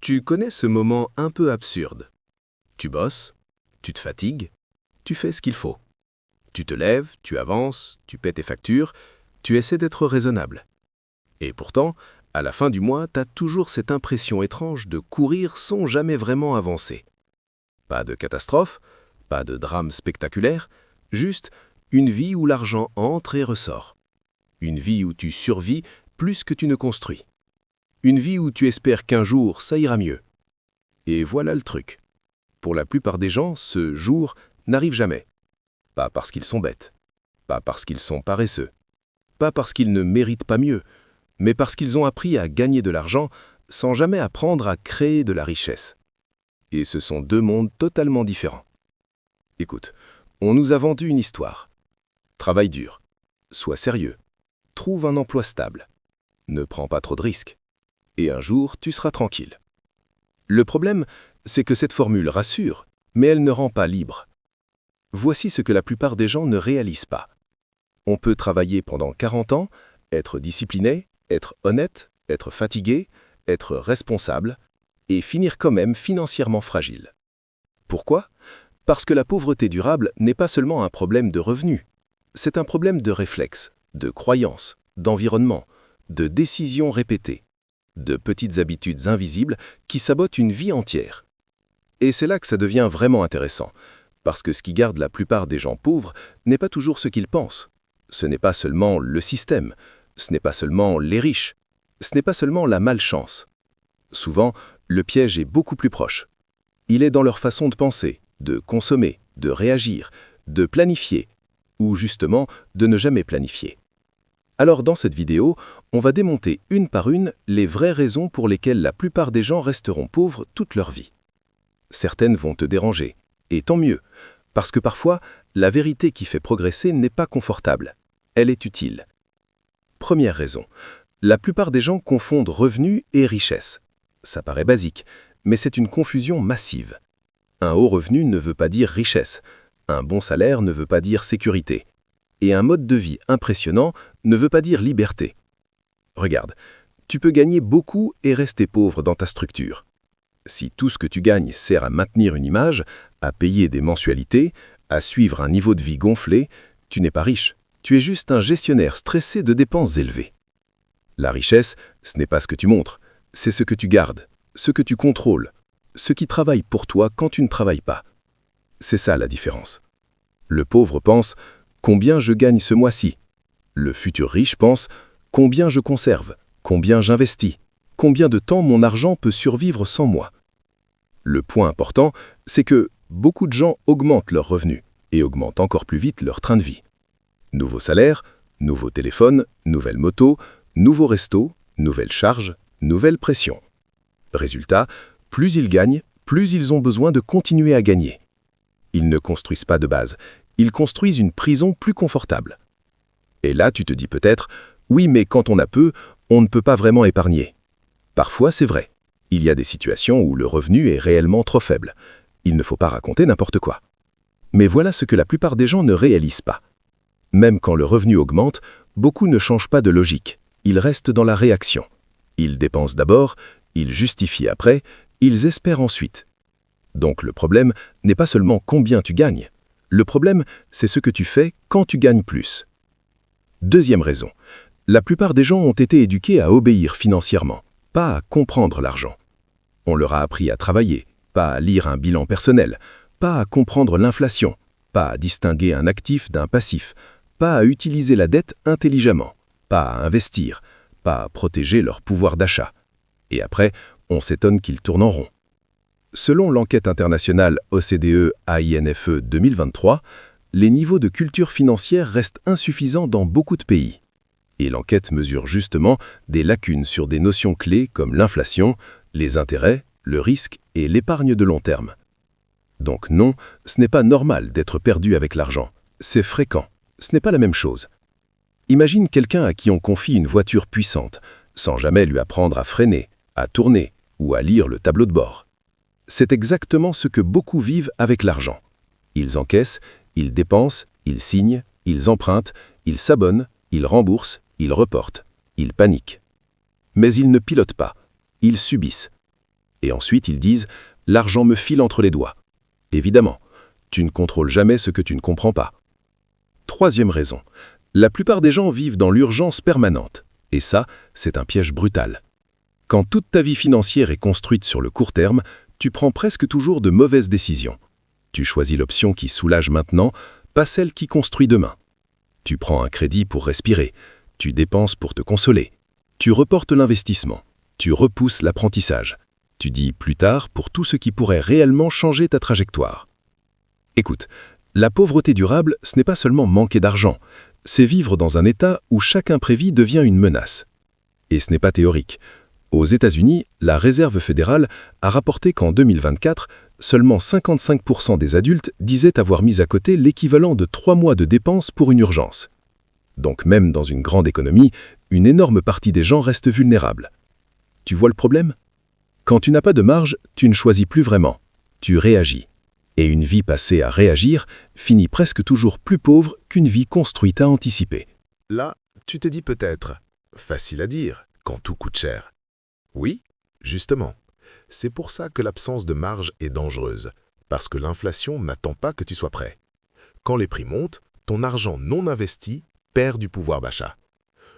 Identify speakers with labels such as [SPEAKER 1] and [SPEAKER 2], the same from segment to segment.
[SPEAKER 1] Tu connais ce moment un peu absurde. Tu bosses, tu te fatigues, tu fais ce qu'il faut. Tu te lèves, tu avances, tu paies tes factures, tu essaies d'être raisonnable. Et pourtant, à la fin du mois, t'as toujours cette impression étrange de courir sans jamais vraiment avancer. Pas de catastrophe, pas de drame spectaculaire, juste une vie où l'argent entre et ressort. Une vie où tu survis plus que tu ne construis. Une vie où tu espères qu'un jour, ça ira mieux. Et voilà le truc. Pour la plupart des gens, ce jour n'arrive jamais. Pas parce qu'ils sont bêtes, pas parce qu'ils sont paresseux, pas parce qu'ils ne méritent pas mieux, mais parce qu'ils ont appris à gagner de l'argent sans jamais apprendre à créer de la richesse. Et ce sont deux mondes totalement différents. Écoute, on nous a vendu une histoire. Travaille dur, sois sérieux, trouve un emploi stable, ne prends pas trop de risques, et un jour tu seras tranquille. Le problème, c'est que cette formule rassure, mais elle ne rend pas libre. Voici ce que la plupart des gens ne réalisent pas. On peut travailler pendant 40 ans, être discipliné, être honnête, être fatigué, être responsable, et finir quand même financièrement fragile. Pourquoi ? Parce que la pauvreté durable n'est pas seulement un problème de revenus, c'est un problème de réflexe, de croyance, d'environnement, de décisions répétées, de petites habitudes invisibles qui sabotent une vie entière. Et c'est là que ça devient vraiment intéressant, parce que ce qui garde la plupart des gens pauvres n'est pas toujours ce qu'ils pensent. Ce n'est pas seulement le système, ce n'est pas seulement les riches, ce n'est pas seulement la malchance. Souvent, le piège est beaucoup plus proche. Il est dans leur façon de penser, de consommer, de réagir, de planifier, ou justement de ne jamais planifier. Alors dans cette vidéo, on va démonter une par une les vraies raisons pour lesquelles la plupart des gens resteront pauvres toute leur vie. Certaines vont te déranger, et tant mieux, parce que parfois, la vérité qui fait progresser n'est pas confortable, elle est utile. Première raison, la plupart des gens confondent revenus et richesse. Ça paraît basique, mais c'est une confusion massive. Un haut revenu ne veut pas dire richesse, un bon salaire ne veut pas dire sécurité. Et un mode de vie impressionnant ne veut pas dire liberté. Regarde, tu peux gagner beaucoup et rester pauvre dans ta structure. Si tout ce que tu gagnes sert à maintenir une image, à payer des mensualités, à suivre un niveau de vie gonflé, tu n'es pas riche, tu es juste un gestionnaire stressé de dépenses élevées. La richesse, ce n'est pas ce que tu montres, c'est ce que tu gardes, ce que tu contrôles, ce qui travaille pour toi quand tu ne travailles pas. C'est ça la différence. Le pauvre pense « combien je gagne ce mois-ci ?» Le futur riche pense « combien je conserve, combien j'investis, combien de temps mon argent peut survivre sans moi ?» Le point important, c'est que beaucoup de gens augmentent leurs revenus et augmentent encore plus vite leur train de vie. Nouveau salaire, nouveau téléphone, nouvelle moto, nouveau resto, nouvelle charge, nouvelle pression. Résultat, plus ils gagnent, plus ils ont besoin de continuer à gagner. Ils ne construisent pas de base, ils construisent une prison plus confortable. Et là, tu te dis peut-être, oui, mais quand on a peu, on ne peut pas vraiment épargner. Parfois, c'est vrai. Il y a des situations où le revenu est réellement trop faible. Il ne faut pas raconter n'importe quoi. Mais voilà ce que la plupart des gens ne réalisent pas. Même quand le revenu augmente, beaucoup ne changent pas de logique. Ils restent dans la réaction. Ils dépensent d'abord, ils justifient après, ils espèrent ensuite. Donc le problème n'est pas seulement combien tu gagnes. Le problème, c'est ce que tu fais quand tu gagnes plus. Deuxième raison, la plupart des gens ont été éduqués à obéir financièrement, pas à comprendre l'argent. On leur a appris à travailler, pas à lire un bilan personnel, pas à comprendre l'inflation, pas à distinguer un actif d'un passif, pas à utiliser la dette intelligemment, pas à investir, pas à protéger leur pouvoir d'achat. Et après, on s'étonne qu'ils tournent en rond. Selon l'enquête internationale OCDE-AINFE 2023, les niveaux de culture financière restent insuffisants dans beaucoup de pays. Et l'enquête mesure justement des lacunes sur des notions clés comme l'inflation, les intérêts, le risque et l'épargne de long terme. Donc non, ce n'est pas normal d'être perdu avec l'argent. C'est fréquent. Ce n'est pas la même chose. Imagine quelqu'un à qui on confie une voiture puissante, sans jamais lui apprendre à freiner, à tourner ou à lire le tableau de bord. C'est exactement ce que beaucoup vivent avec l'argent. Ils encaissent, ils dépensent, ils signent, ils empruntent, ils s'abonnent, ils remboursent, ils reportent, ils paniquent. Mais ils ne pilotent pas, ils subissent. Et ensuite, ils disent « l'argent me file entre les doigts ». Évidemment, tu ne contrôles jamais ce que tu ne comprends pas. Troisième raison, la plupart des gens vivent dans l'urgence permanente. Et ça, c'est un piège brutal. Quand toute ta vie financière est construite sur le court terme, tu prends presque toujours de mauvaises décisions. Tu choisis l'option qui soulage maintenant, pas celle qui construit demain. Tu prends un crédit pour respirer, tu dépenses pour te consoler. Tu reportes l'investissement, tu repousses l'apprentissage. Tu dis plus tard pour tout ce qui pourrait réellement changer ta trajectoire. Écoute, la pauvreté durable, ce n'est pas seulement manquer d'argent, c'est vivre dans un état où chaque imprévu devient une menace. Et ce n'est pas théorique. Aux États-Unis, la Réserve fédérale a rapporté qu'en 2024, seulement 55% des adultes disaient avoir mis à côté l'équivalent de 3 mois de dépenses pour une urgence. Donc même dans une grande économie, une énorme partie des gens restent vulnérables. Tu vois le problème? Quand tu n'as pas de marge, tu ne choisis plus vraiment. Tu réagis. Et une vie passée à réagir finit presque toujours plus pauvre qu'une vie construite à anticiper.
[SPEAKER 2] Là, tu te dis peut-être, facile à dire, quand tout coûte cher. Oui, justement. C'est pour ça que l'absence de marge est dangereuse, parce que l'inflation n'attend pas que tu sois prêt. Quand les prix montent, ton argent non investi perd du pouvoir d'achat.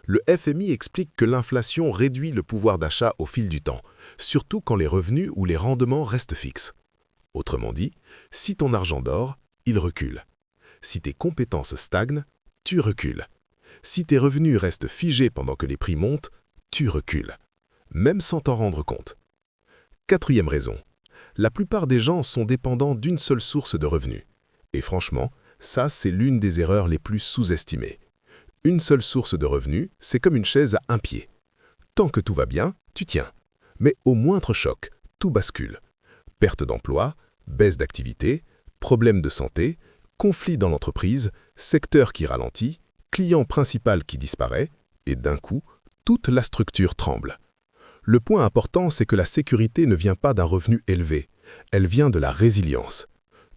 [SPEAKER 2] Le FMI explique que l'inflation réduit le pouvoir d'achat au fil du temps, surtout quand les revenus ou les rendements restent fixes. Autrement dit, si ton argent dort, il recule. Si tes compétences stagnent, tu recules. Si tes revenus restent figés pendant que les prix montent, tu recules, même sans t'en rendre compte. Quatrième raison, la plupart des gens sont dépendants d'une seule source de revenus. Et franchement, ça c'est l'une des erreurs les plus sous-estimées. Une seule source de revenus, c'est comme une chaise à un pied. Tant que tout va bien, tu tiens. Mais au moindre choc, tout bascule. Perte d'emploi, baisse d'activité, problèmes de santé, conflit dans l'entreprise, secteur qui ralentit, client principal qui disparaît, et d'un coup, toute la structure tremble. Le point important, c'est que la sécurité ne vient pas d'un revenu élevé, elle vient de la résilience.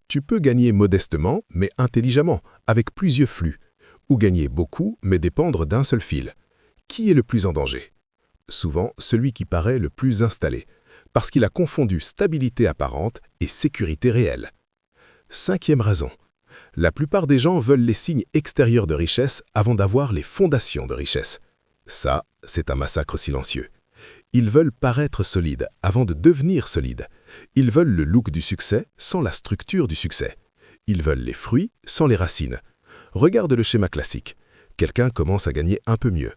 [SPEAKER 2] Tu peux gagner modestement, mais intelligemment, avec plusieurs flux, ou gagner beaucoup, mais dépendre d'un seul fil. Qui est le plus en danger? Souvent, celui qui paraît le plus installé, parce qu'il a confondu stabilité apparente et sécurité réelle. Cinquième raison. La plupart des gens veulent les signes extérieurs de richesse avant d'avoir les fondations de richesse. Ça, c'est un massacre silencieux. Ils veulent paraître solides avant de devenir solides. Ils veulent le look du succès sans la structure du succès. Ils veulent les fruits sans les racines. Regarde le schéma classique. Quelqu'un commence à gagner un peu mieux.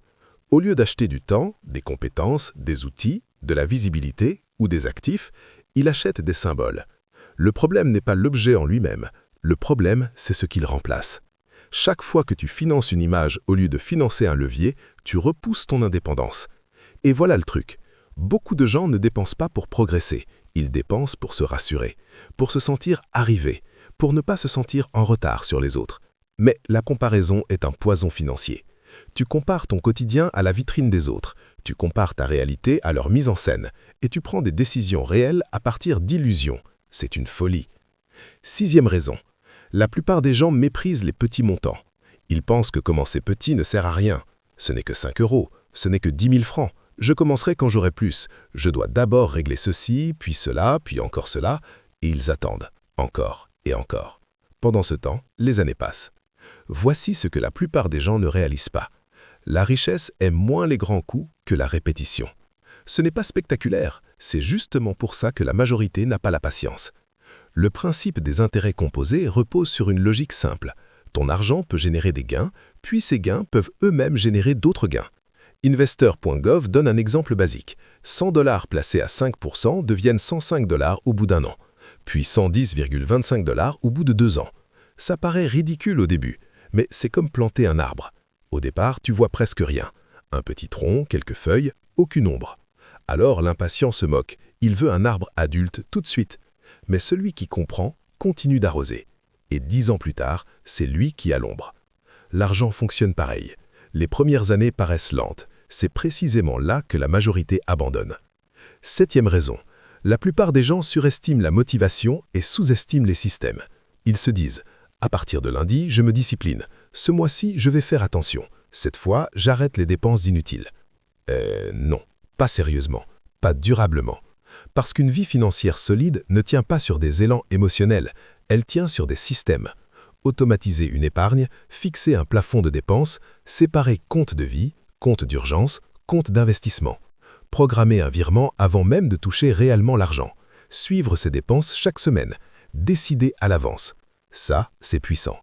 [SPEAKER 2] Au lieu d'acheter du temps, des compétences, des outils, de la visibilité ou des actifs, il achète des symboles. Le problème n'est pas l'objet en lui-même. Le problème, c'est ce qu'il remplace. Chaque fois que tu finances une image au lieu de financer un levier, tu repousses ton indépendance. Et voilà le truc. Beaucoup de gens ne dépensent pas pour progresser. Ils dépensent pour se rassurer, pour se sentir arrivés, pour ne pas se sentir en retard sur les autres. Mais la comparaison est un poison financier. Tu compares ton quotidien à la vitrine des autres, tu compares ta réalité à leur mise en scène, et tu prends des décisions réelles à partir d'illusions. C'est une folie. Sixième raison. La plupart des gens méprisent les petits montants. Ils pensent que commencer petit ne sert à rien. Ce n'est que 5 €, ce n'est que 10 000 francs. Je commencerai quand j'aurai plus. Je dois d'abord régler ceci, puis cela, puis encore cela, et ils attendent, encore et encore. Pendant ce temps, les années passent. Voici ce que la plupart des gens ne réalisent pas. La richesse aime moins les grands coups que la répétition. Ce n'est pas spectaculaire, c'est justement pour ça que la majorité n'a pas la patience. Le principe des intérêts composés repose sur une logique simple. Ton argent peut générer des gains, puis ces gains peuvent eux-mêmes générer d'autres gains. Investor.gov donne un exemple basique. 100 $ placés à 5% deviennent 105 $ au bout d'un an, puis 110,25 $ au bout de 2 ans. Ça paraît ridicule au début, mais c'est comme planter un arbre. Au départ, tu vois presque rien. Un petit tronc, quelques feuilles, aucune ombre. Alors l'impatient se moque, il veut un arbre adulte tout de suite. Mais celui qui comprend continue d'arroser. Et 10 ans plus tard, c'est lui qui a l'ombre. L'argent fonctionne pareil. Les premières années paraissent lentes. C'est précisément là que la majorité abandonne. Septième raison. La plupart des gens surestiment la motivation et sous-estiment les systèmes. Ils se disent « À partir de lundi, je me discipline. Ce mois-ci, je vais faire attention. Cette fois, j'arrête les dépenses inutiles. » Non, pas sérieusement, pas durablement. Parce qu'une vie financière solide ne tient pas sur des élans émotionnels, elle tient sur des systèmes. Automatiser une épargne, fixer un plafond de dépenses, séparer compte de vie, compte d'urgence, compte d'investissement. Programmer un virement avant même de toucher réellement l'argent. Suivre ses dépenses chaque semaine. Décider à l'avance. Ça, c'est puissant.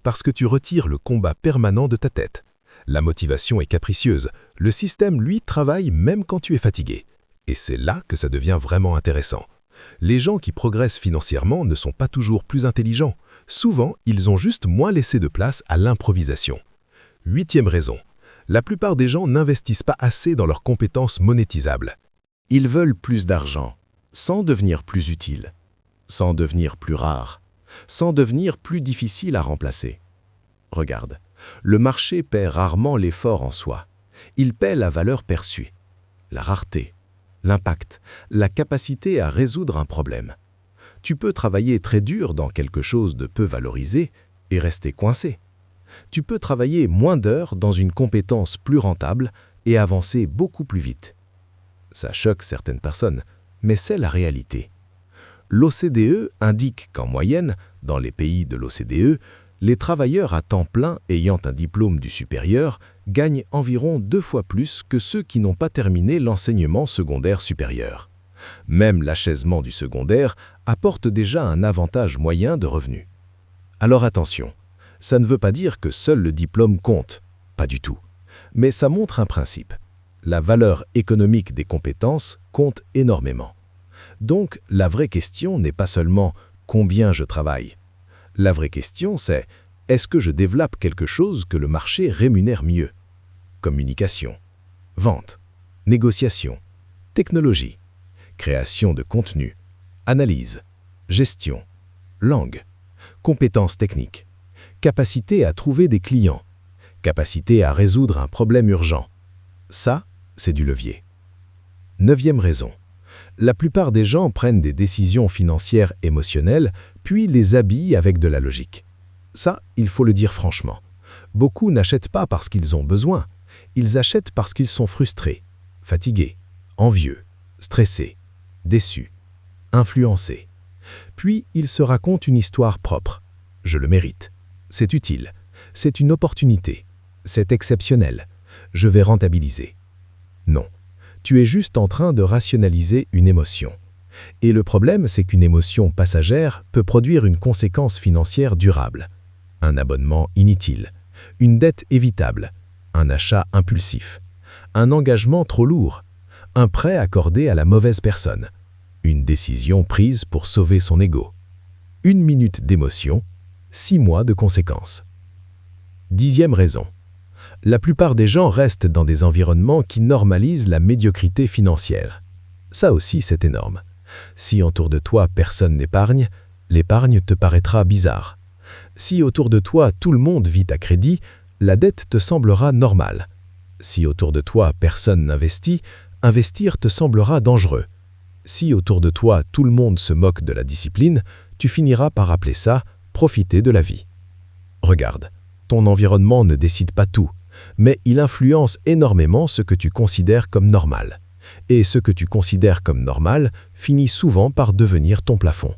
[SPEAKER 2] Parce que tu retires le combat permanent de ta tête. La motivation est capricieuse. Le système, lui, travaille même quand tu es fatigué. Et c'est là que ça devient vraiment intéressant. Les gens qui progressent financièrement ne sont pas toujours plus intelligents. Souvent, ils ont juste moins laissé de place à l'improvisation. 8e raison. La plupart des gens n'investissent pas assez dans leurs compétences monétisables.
[SPEAKER 1] Ils veulent plus d'argent, sans devenir plus utiles, sans devenir plus rares, sans devenir plus difficile à remplacer. Regarde, le marché paie rarement l'effort en soi. Il paie la valeur perçue, la rareté, l'impact, la capacité à résoudre un problème. Tu peux travailler très dur dans quelque chose de peu valorisé et rester coincé. Tu peux travailler moins d'heures dans une compétence plus rentable et avancer beaucoup plus vite. Ça choque certaines personnes, mais c'est la réalité. L'OCDE indique qu'en moyenne, dans les pays de l'OCDE, les travailleurs à temps plein ayant un diplôme du supérieur gagnent environ 2 fois plus que ceux qui n'ont pas terminé l'enseignement secondaire supérieur. Même l'achèvement du secondaire apporte déjà un avantage moyen de revenus. Alors attention, ça ne veut pas dire que seul le diplôme compte, pas du tout. Mais ça montre un principe. La valeur économique des compétences compte énormément. Donc, la vraie question n'est pas seulement « combien je travaille ?» La vraie question, c'est « est-ce que je développe quelque chose que le marché rémunère mieux ?» Communication, vente, négociation, technologie, création de contenu, analyse, gestion, langue, compétences techniques, capacité à trouver des clients, capacité à résoudre un problème urgent. Ça, c'est du levier. 9e raison. La plupart des gens prennent des décisions financières émotionnelles, puis les habillent avec de la logique. Ça, il faut le dire franchement. Beaucoup n'achètent pas parce qu'ils ont besoin. Ils achètent parce qu'ils sont frustrés, fatigués, envieux, stressés, déçus, influencés. Puis, ils se racontent une histoire propre. Je le mérite. C'est utile. C'est une opportunité. C'est exceptionnel. Je vais rentabiliser. Non. Tu es juste en train de rationaliser une émotion. Et le problème, c'est qu'une émotion passagère peut produire une conséquence financière durable. Un abonnement inutile, une dette évitable, un achat impulsif, un engagement trop lourd, un prêt accordé à la mauvaise personne, une décision prise pour sauver son ego. 1 minute d'émotion, 6 mois de conséquences. 10e raison. La plupart des gens restent dans des environnements qui normalisent la médiocrité financière. Ça aussi, c'est énorme. Si autour de toi personne n'épargne, l'épargne te paraîtra bizarre. Si autour de toi tout le monde vit à crédit, la dette te semblera normale. Si autour de toi personne n'investit, investir te semblera dangereux. Si autour de toi tout le monde se moque de la discipline, tu finiras par appeler ça « profiter de la vie ». Regarde, ton environnement ne décide pas tout, mais il influence énormément ce que tu considères comme normal. Et ce que tu considères comme normal finit souvent par devenir ton plafond.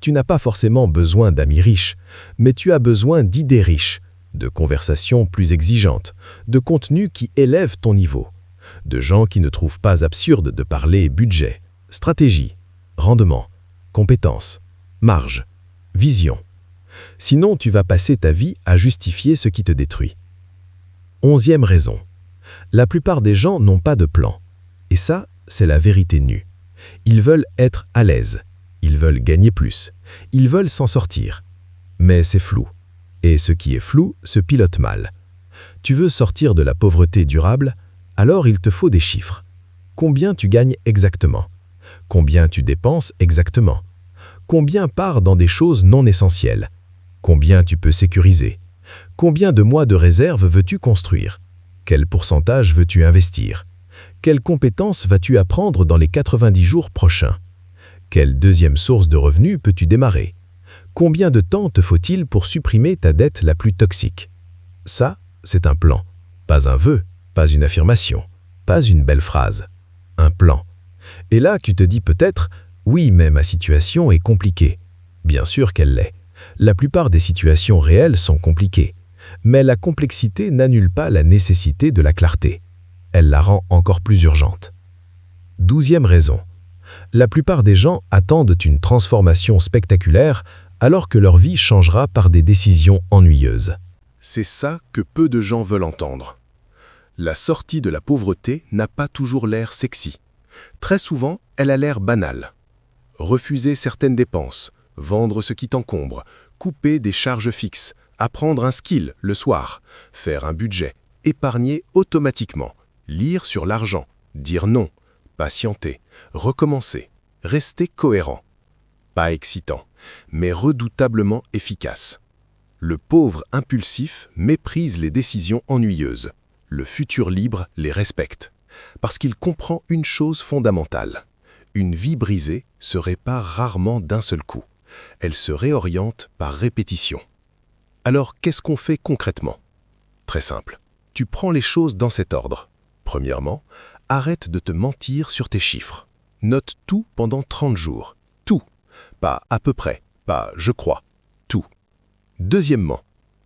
[SPEAKER 1] Tu n'as pas forcément besoin d'amis riches, mais tu as besoin d'idées riches, de conversations plus exigeantes, de contenus qui élèvent ton niveau, de gens qui ne trouvent pas absurde de parler budget, stratégie, rendement, compétences, marge, vision. Sinon, tu vas passer ta vie à justifier ce qui te détruit. 11e raison. La plupart des gens n'ont pas de plan. Et ça, c'est la vérité nue. Ils veulent être à l'aise. Ils veulent gagner plus. Ils veulent s'en sortir. Mais c'est flou. Et ce qui est flou se pilote mal. Tu veux sortir de la pauvreté durable? Alors il te faut des chiffres. Combien tu gagnes exactement? Combien tu dépenses exactement? Combien part dans des choses non essentielles? Combien tu peux sécuriser? Combien de mois de réserve veux-tu construire? Quel pourcentage veux-tu investir? Quelles compétences vas-tu apprendre dans les 90 jours prochains? Quelle deuxième source de revenus peux-tu démarrer? Combien de temps te faut-il pour supprimer ta dette la plus toxique? Ça, c'est un plan. Pas un vœu, pas une affirmation, pas une belle phrase. Un plan.
[SPEAKER 2] Et là, tu te dis peut-être, oui, mais ma situation est compliquée. Bien sûr qu'elle l'est. La plupart des situations réelles sont compliquées. Mais la complexité n'annule pas la nécessité de la clarté. Elle la rend encore plus urgente. 12e raison. La plupart des gens attendent une transformation spectaculaire alors que leur vie changera par des décisions ennuyeuses.
[SPEAKER 1] C'est ça que peu de gens veulent entendre. La sortie de la pauvreté n'a pas toujours l'air sexy. Très souvent, elle a l'air banale. Refuser certaines dépenses, vendre ce qui t'encombre, couper des charges fixes, apprendre un skill le soir, faire un budget, épargner automatiquement, lire sur l'argent, dire non, patienter, recommencer, rester cohérent. Pas excitant, mais redoutablement efficace. Le pauvre impulsif méprise les décisions ennuyeuses. Le futur libre les respecte. Parce qu'il comprend une chose fondamentale. Une vie brisée se répare rarement d'un seul coup. Elle se réoriente par répétition. Alors, qu'est-ce qu'on fait concrètement? Très simple. Tu prends les choses dans cet ordre. Premièrement, arrête de te mentir sur tes chiffres. Note tout pendant 30 jours. Tout. Pas à peu près, pas je crois. Tout. Deuxièmement,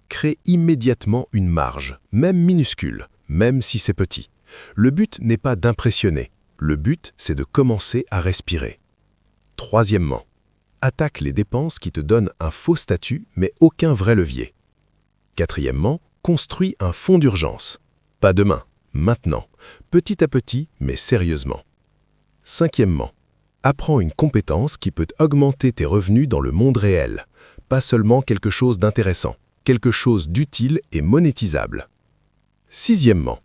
[SPEAKER 1] crée immédiatement une marge, même minuscule, même si c'est petit. Le but n'est pas d'impressionner. Le but, c'est de commencer à respirer. Troisièmement, attaque les dépenses qui te donnent un faux statut mais aucun vrai levier. Quatrièmement, construis un fonds d'urgence. Pas demain, maintenant, petit à petit mais sérieusement. Cinquièmement, apprends une compétence qui peut augmenter tes revenus dans le monde réel. Pas seulement quelque chose d'intéressant, quelque chose d'utile et monétisable. Sixièmement,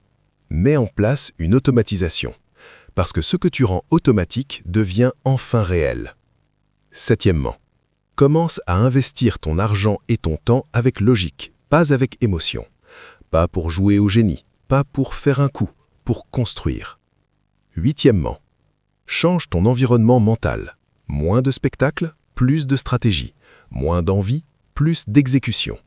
[SPEAKER 1] mets en place une automatisation, parce que ce que tu rends automatique devient enfin réel. Septièmement, commence à investir ton argent et ton temps avec logique, pas avec émotion. Pas pour jouer au génie, pas pour faire un coup, pour construire. Huitièmement, change ton environnement mental. Moins de spectacle, plus de stratégie. Moins d'envie, plus d'exécution.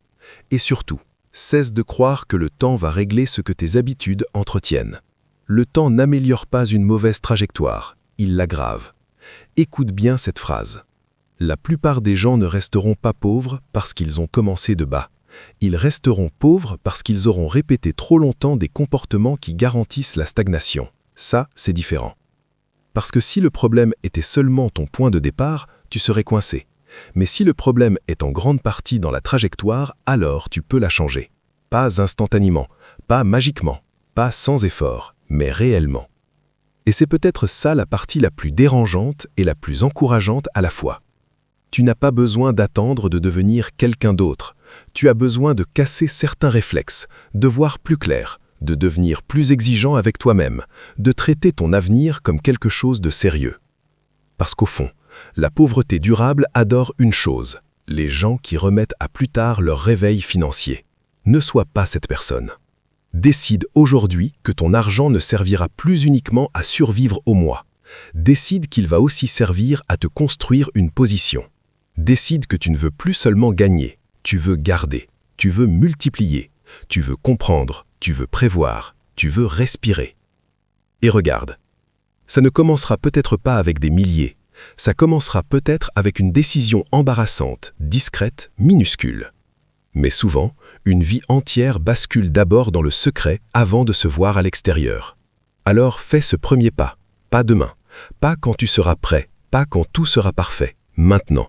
[SPEAKER 1] Et surtout, cesse de croire que le temps va régler ce que tes habitudes entretiennent. Le temps n'améliore pas une mauvaise trajectoire, il l'aggrave. Écoute bien cette phrase. La plupart des gens ne resteront pas pauvres parce qu'ils ont commencé de bas. Ils resteront pauvres parce qu'ils auront répété trop longtemps des comportements qui garantissent la stagnation. Ça, c'est différent. Parce que si le problème était seulement ton point de départ, tu serais coincé. Mais si le problème est en grande partie dans la trajectoire, alors tu peux la changer. Pas instantanément, pas magiquement, pas sans effort, mais réellement. Et c'est peut-être ça la partie la plus dérangeante et la plus encourageante à la fois. Tu n'as pas besoin d'attendre de devenir quelqu'un d'autre. Tu as besoin de casser certains réflexes, de voir plus clair, de devenir plus exigeant avec toi-même, de traiter ton avenir comme quelque chose de sérieux. Parce qu'au fond, la pauvreté durable adore une chose, les gens qui remettent à plus tard leur réveil financier. Ne sois pas cette personne. Décide aujourd'hui que ton argent ne servira plus uniquement à survivre au mois. Décide qu'il va aussi servir à te construire une position. Décide que tu ne veux plus seulement gagner, tu veux garder, tu veux multiplier, tu veux comprendre, tu veux prévoir, tu veux respirer. Et regarde, ça ne commencera peut-être pas avec des milliers, ça commencera peut-être avec une décision embarrassante, discrète, minuscule. Mais souvent, une vie entière bascule d'abord dans le secret avant de se voir à l'extérieur. Alors fais ce premier pas, pas demain, pas quand tu seras prêt, pas quand tout sera parfait, maintenant.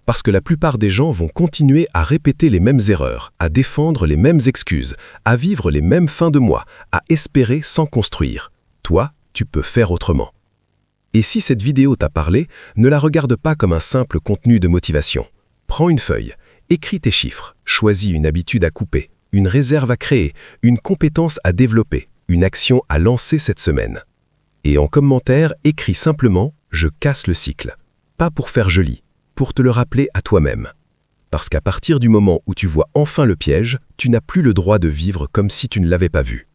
[SPEAKER 1] Parce que la plupart des gens vont continuer à répéter les mêmes erreurs, à défendre les mêmes excuses, à vivre les mêmes fins de mois, à espérer sans construire. Toi, tu peux faire autrement. Et si cette vidéo t'a parlé, ne la regarde pas comme un simple contenu de motivation. Prends une feuille, écris tes chiffres, choisis une habitude à couper, une réserve à créer, une compétence à développer, une action à lancer cette semaine. Et en commentaire, écris simplement « Je casse le cycle ». Pas pour faire joli, pour te le rappeler à toi-même. Parce qu'à partir du moment où tu vois enfin le piège, tu n'as plus le droit de vivre comme si tu ne l'avais pas vu.